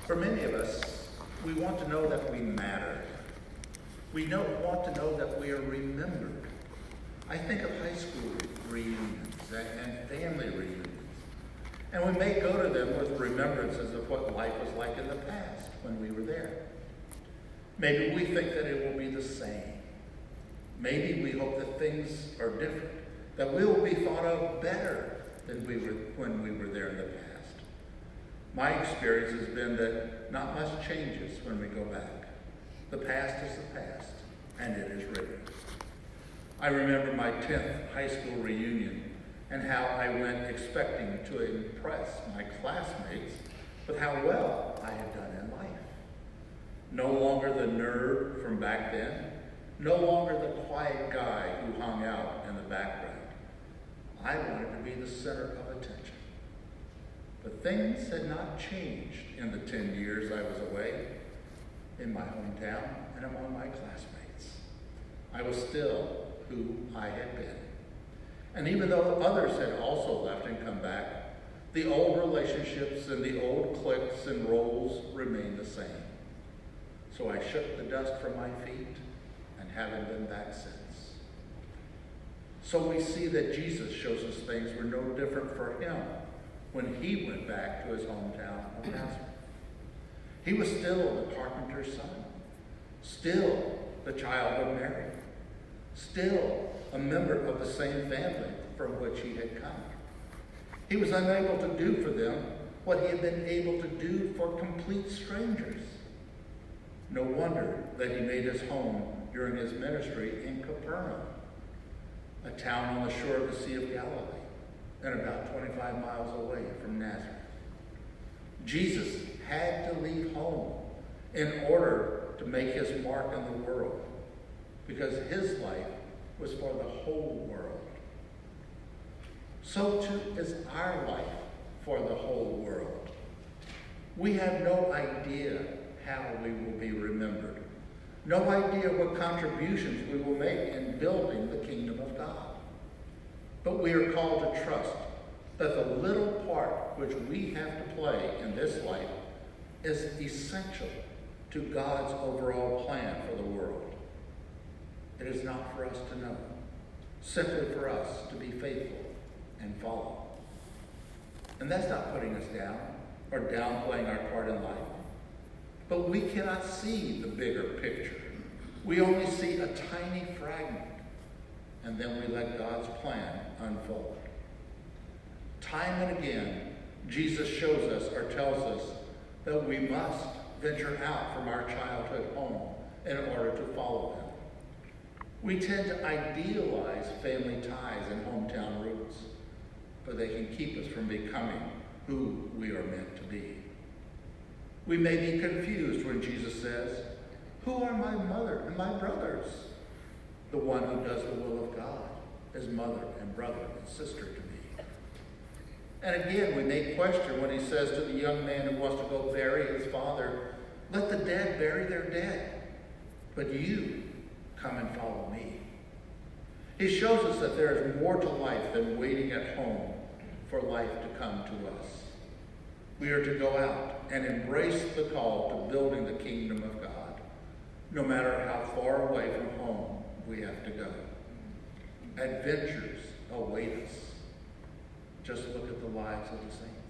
For many of us, we want to know that we matter. We don't want to know that we are remembered. I think of high school reunions and family reunions. And we may go to them with remembrances of what life was like in the past when we were there. Maybe we think that it will be the same. Maybe we hope that things are different, that we will be thought of better than we were when we were there in the past. My experience has been that not much changes when we go back. The past is the past, and it is written. I remember my 10th high school reunion and how I went expecting to impress my classmates with how well I had done in life. No longer the nerd from back then, no longer the quiet guy who hung out in the background. I wanted to be the center of attention. But things had not changed in the 10 years I was away in my hometown and among my classmates. I was still who I had been. And even though others had also left and come back, the old relationships and the old cliques and roles remained the same. So I shook the dust from my feet and haven't been back since. So we see that Jesus shows us things were no different for him when he went back to his hometown of Nazareth. He was still the carpenter's son, still the child of Mary, still a member of the same family from which he had come. He was unable to do for them what he had been able to do for complete strangers. No wonder that he made his home during his ministry in Capernaum, a town on the shore of the Sea of Galilee and about 25 miles away from Nazareth. Jesus had to leave home in order to make his mark in the world, because his life was for the whole world. So too is our life for the whole world. We have no idea how we will be remembered, no idea what contributions we will make in building the kingdom of God. But we are called to trust that the little part which we have to play in this life is essential to God's overall plan for the world. It is not for us to know, simply for us to be faithful and follow. And that's not putting us down or downplaying our part in life. But we cannot see the bigger picture. We only see a tiny fragment, and then we let God's plan unfold. Time and again, Jesus shows us or tells us that we must venture out from our childhood home in order to follow him. We tend to idealize family ties and hometown roots, but they can keep us from becoming who we are meant to be. We may be confused when Jesus says, "Who are my mother and my brothers?" The one who does the will of God is mother and brother and sister to me. And again, we may question when he says to the young man who wants to go bury his father, "Let the dead bury their dead, but you come and follow me." He shows us that there is more to life than waiting at home for life to come to us. We are to go out and embrace the call to building the kingdom of God, no matter how far away from home we have to go. Adventures await us. Just look at the lives of the saints.